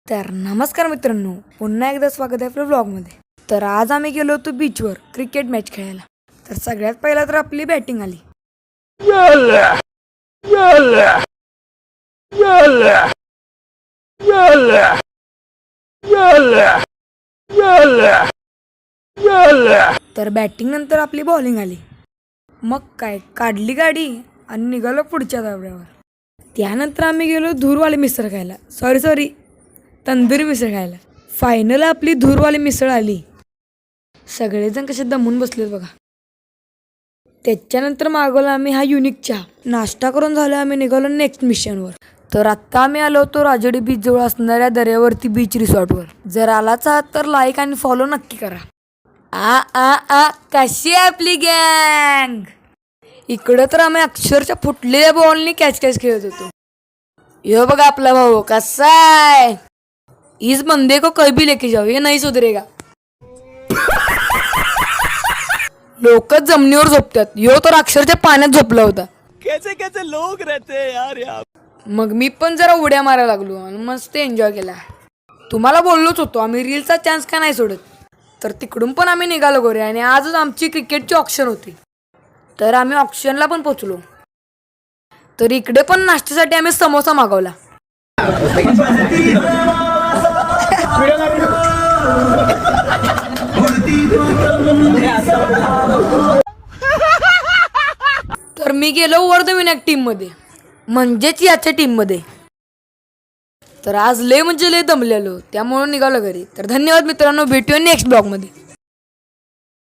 तर नमस्कार मित्रांनो, पुन्हा एकदा स्वागत आहे आपल्या व्लॉगमध्ये. तर आज आम्ही गेलो होतो बीचवर क्रिकेट मॅच खेळायला. तर सगळ्यात पहिला तर आपली बॅटिंग आली. तर बॅटिंग नंतर आपली बॉलिंग आली. मग काय काढली गाडी आणि निघालो पुढच्या धावड्यावर. त्यानंतर आम्ही गेलो धूरवाली मिसळ खायला. सॉरी तंदुरी मिसळ खायला. फायनल आपली धूरवाली मिसळ आली. सगळेजण कसे दमून बसलेत बघा. त्याच्यानंतर मागवला आम्ही हा युनिक चहा. नाश्ता करून झाला आम्ही निघालो नेक्स्ट मिशनवर. तर आत्ता आम्ही आलो होतो राजवाडी बीच जवळ असणाऱ्या दर्यावरती बीच रिसॉर्टवर. जर आलाच आहात तर लाईक आणि फॉलो नक्की करा. आ आ आ कशी आहे आपली गँग. इकडं तर आम्ही अक्षरशः फुटलेल्या बॉलनी कॅच खेळत होतो. यो बघा आपला भाऊ कसा आहे. इस बंदे को कहीं भी लेके जाओ, ये नहीं सुधरेगा. लोक जमिनीवर झोपतात, यो तर अक्षरशः पाण्यात झोपला होता. कैसे कैसे लोग रहते हैं यार यहाँ. मग मी पण जरा उड्या मारायला लागलो आणि मस्त एन्जॉय केला. तुम्हाला बोललोच होतो आम्ही रीलचा चान्स का नाही सोडत. तर तिकडून पण आम्ही निघालो गोरे आणि आजच आमची क्रिकेटची ऑप्शन होती. तर आम्ही ऑप्शनला पण पोचलो. तर इकडे पण नाश्त्यासाठी आम्ही समोसा मागवला. तर मी गेलो वर्धविनायक टीम मध्ये, म्हणजेच याच्या टीम मध्ये. तर आज लय म्हणजे लय दमलेलो, त्यामुळे निघालो घरी. तर धन्यवाद मित्रांनो, भेटूया नेक्स्ट ब्लॉग मध्ये.